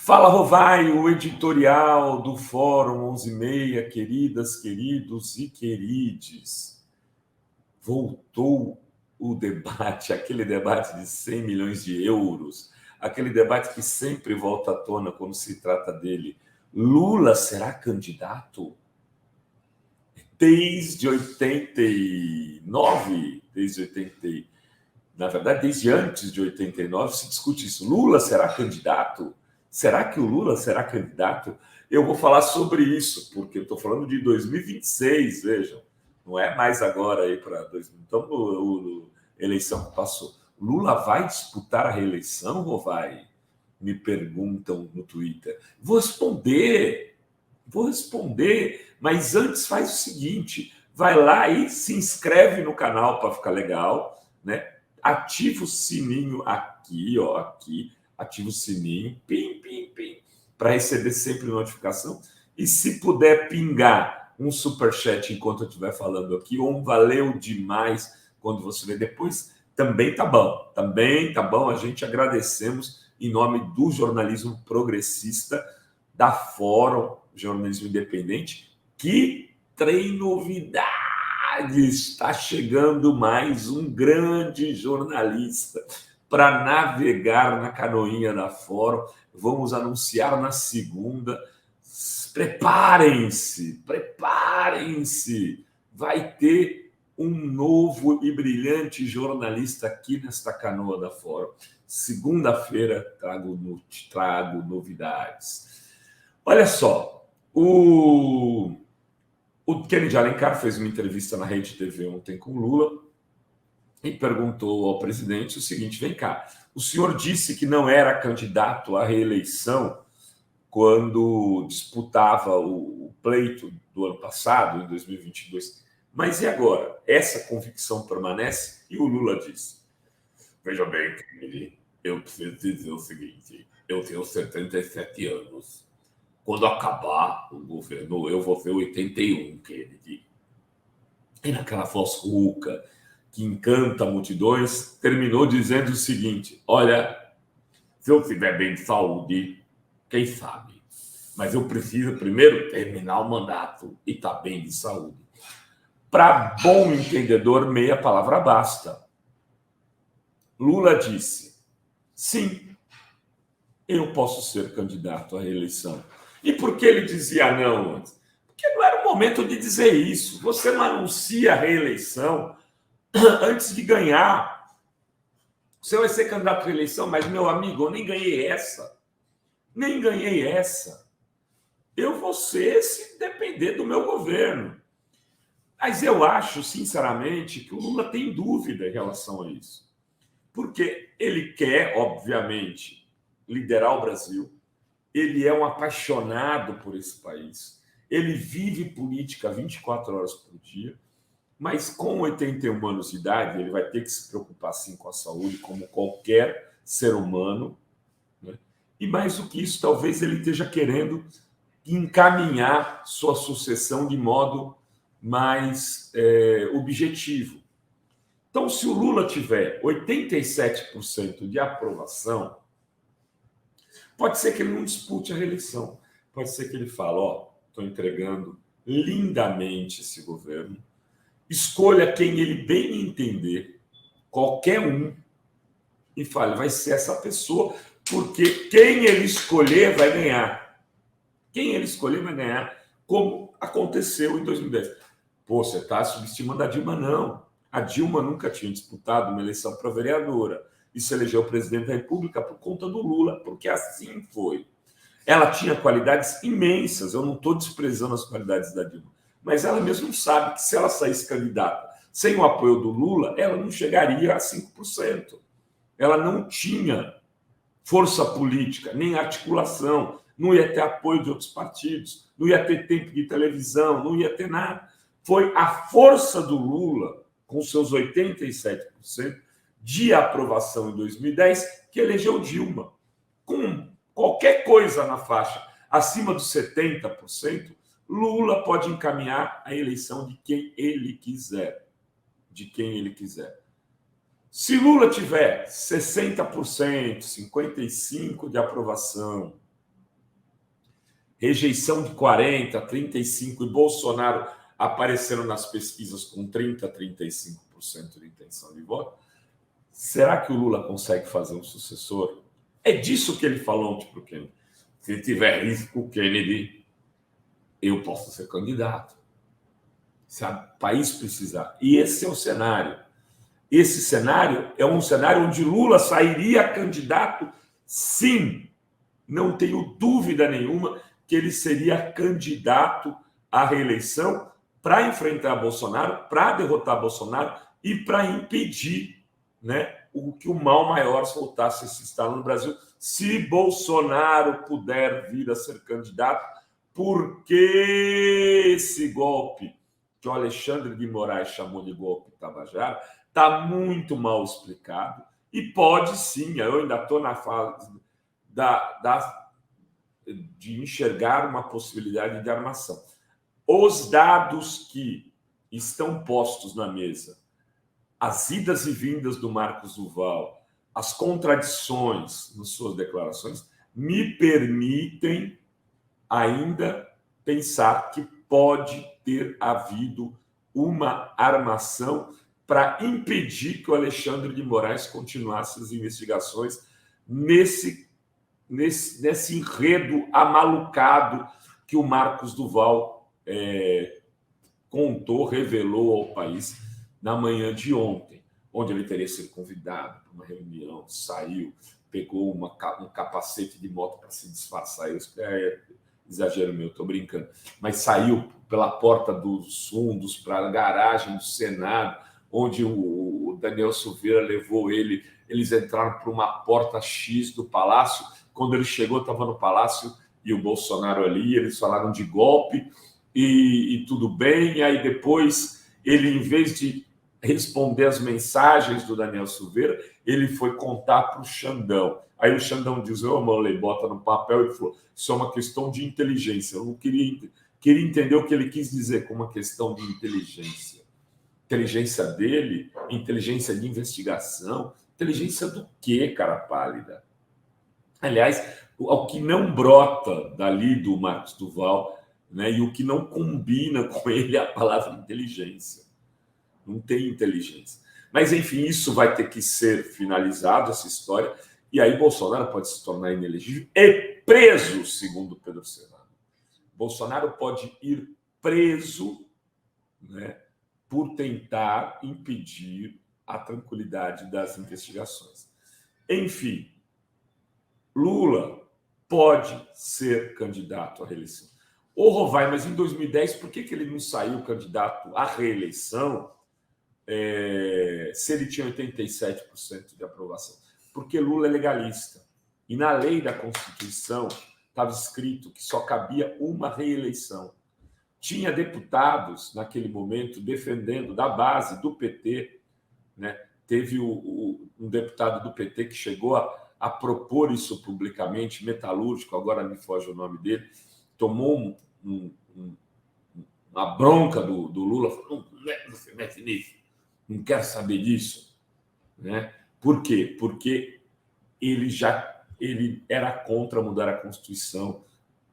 Fala, Rovai, o editorial do Fórum 11:30, queridas, queridos e querides. Voltou o debate, aquele debate de 100 milhões de euros, aquele debate que sempre volta à tona quando se trata dele. Lula será candidato? Desde 89, na verdade, desde antes de 89, se discute isso. Lula será candidato? Será que o Lula será candidato? Eu vou falar sobre isso, porque eu estou falando de 2026, vejam. Não é mais agora aí para 2000. Então, eleição que passou. Lula vai disputar a reeleição ou vai? Me perguntam no Twitter. Vou responder, mas antes faz o seguinte: vai lá e se inscreve no canal para ficar legal, né? Ativa o sininho aqui, ó, aqui, ativa o sininho, pim, pim, pim, para receber sempre notificação. E se puder pingar um superchat enquanto eu estiver falando aqui, ou um valeu demais quando você vê depois, também tá bom, a gente agradecemos em nome do jornalismo progressista, da Fórum Jornalismo Independente, que tem novidades. Está chegando mais um grande jornalista para navegar na canoinha da Fórum. Vamos anunciar na segunda. Preparem-se. Vai ter um novo e brilhante jornalista aqui nesta canoa da Fórum. Segunda-feira trago novidades. Olha só, o Kennedy Alencar fez uma entrevista na Rede TV ontem com Lula e perguntou ao presidente o seguinte: vem cá, o senhor disse que não era candidato à reeleição quando disputava o pleito do ano passado, em 2022, mas e agora? Essa convicção permanece? E o Lula disse: veja bem, Kennedy, eu preciso dizer o seguinte, eu tenho 77 anos. Quando acabar o governo, eu vou ver 81, Kennedy. E naquela voz rouca, que encanta multidões, terminou dizendo o seguinte: olha, se eu estiver bem de saúde, quem sabe? Mas eu preciso primeiro terminar o mandato e estar bem de saúde. Para bom entendedor, meia palavra basta. Lula disse: sim, eu posso ser candidato à reeleição. E por que ele dizia não antes? Porque não era o momento de dizer isso. Você não anuncia a reeleição antes de ganhar. Você vai ser candidato à reeleição, mas, meu amigo, eu nem ganhei essa. Eu vou ser se depender do meu governo. Mas eu acho, sinceramente, que o Lula tem dúvida em relação a isso. Porque ele quer, obviamente, liderar o Brasil. Ele é um apaixonado por esse país. Ele vive política 24 horas por dia, mas com 81 anos de idade, ele vai ter que se preocupar, sim, com a saúde, como qualquer ser humano, né? E mais do que isso, talvez ele esteja querendo encaminhar sua sucessão de modo mais objetivo. Então, se o Lula tiver 87% de aprovação, pode ser que ele não dispute a reeleição. Pode ser que ele fale: ó, estou entregando lindamente esse governo. Escolha quem ele bem entender, qualquer um, e fale: vai ser essa pessoa, porque quem ele escolher vai ganhar. Quem ele escolher vai ganhar, como aconteceu em 2010. Pô, você está subestimando a Dilma? Não. A Dilma nunca tinha disputado uma eleição para vereadora e se elegeu presidente da República por conta do Lula, porque assim foi. Ela tinha qualidades imensas, eu não estou desprezando as qualidades da Dilma, mas ela mesmo sabe que se ela saísse candidata sem o apoio do Lula, ela não chegaria a 5%. Ela não tinha força política, nem articulação, não ia ter apoio de outros partidos, não ia ter tempo de televisão, não ia ter nada. Foi a força do Lula, com seus 87% de aprovação em 2010, que elegeu Dilma. Com qualquer coisa na faixa acima dos 70%, Lula pode encaminhar a eleição de quem ele quiser. Se Lula tiver 60%, 55% de aprovação, rejeição de 40%, 35%, e Bolsonaro apareceram nas pesquisas com 30%, 35% de intenção de voto, será que o Lula consegue fazer um sucessor? É disso que ele falou ontem para o Kennedy. Se tiver risco, o Kennedy, eu posso ser candidato. Se o país precisar. E esse é o cenário. Esse cenário é um cenário onde Lula sairia candidato, sim. Não tenho dúvida nenhuma que ele seria candidato à reeleição para enfrentar Bolsonaro, para derrotar Bolsonaro e para impedir, né, que o mal maior voltasse a se instalar no Brasil. Se Bolsonaro puder vir a ser candidato, porque esse golpe que o Alexandre de Moraes chamou de golpe Tabajara está muito mal explicado e pode sim, eu ainda estou na fase de enxergar uma possibilidade de armação. Os dados que estão postos na mesa, as idas e vindas do Marcos Duval, as contradições nas suas declarações, me permitem ainda pensar que pode ter havido uma armação para impedir que o Alexandre de Moraes continuasse as investigações nesse enredo amalucado que o Marcos Duval contou, revelou ao país na manhã de ontem, onde ele teria sido convidado para uma reunião, saiu, pegou um capacete de moto para se disfarçar. Exagero meu, estou brincando. Mas saiu pela porta dos fundos para a garagem do Senado, onde o Daniel Silveira levou ele. Eles entraram por uma porta X do Palácio. Quando ele chegou, estava no Palácio e o Bolsonaro ali. Eles falaram de golpe e tudo bem. E aí depois, ele, em vez de responder as mensagens do Daniel Silveira, ele foi contar para o Xandão. Aí o Xandão diz, Manley, bota no papel e falou, isso é uma questão de inteligência. Eu não queria entender o que ele quis dizer com uma questão de inteligência. Inteligência dele, inteligência de investigação, inteligência do quê, cara pálida? Aliás, o que não brota dali do Marcos Duval, né, e o que não combina com ele é a palavra inteligência. Não tem inteligência. Mas, enfim, isso vai ter que ser finalizado, essa história, e aí Bolsonaro pode se tornar inelegível e preso, segundo Pedro Serrano. Bolsonaro pode ir preso, né, por tentar impedir a tranquilidade das investigações. Enfim, Lula pode ser candidato à reeleição. Ô, Rovai, mas em 2010, por que ele não saiu candidato à reeleição se ele tinha 87% de aprovação? Porque Lula é legalista. E na lei da Constituição estava escrito que só cabia uma reeleição. Tinha deputados, naquele momento, defendendo da base do PT, né? Teve um deputado do PT que chegou a propor isso publicamente, metalúrgico, agora me foge o nome dele, tomou uma bronca do Lula, falou, não se mete nisso, não quero saber disso. Né? Por quê? Porque ele era contra mudar a Constituição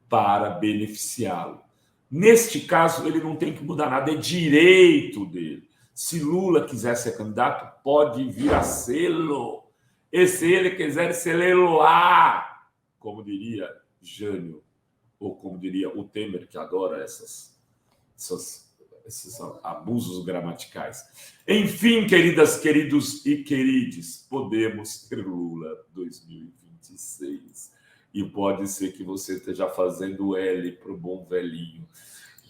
para beneficiá-lo. Neste caso, ele não tem que mudar nada, é direito dele. Se Lula quiser ser candidato, pode vir a sê-lo. E se ele quiser se leiloar, como diria Jânio, ou como diria o Temer, que adora esses abusos gramaticais. Enfim, queridas, queridos e querides, podemos ter Lula 2026. E pode ser que você esteja fazendo L para o bom velhinho.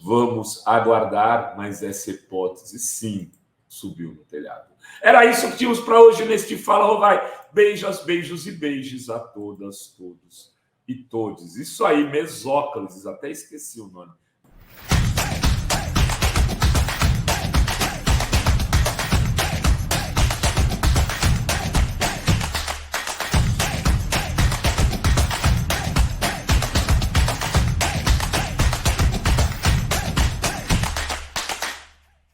Vamos aguardar, mas essa hipótese, sim, subiu no telhado. Era isso que tínhamos para hoje neste Fala Rovai. Beijos e beijos a todas, todos e todes. Isso aí, Mesóclides, até esqueci o nome.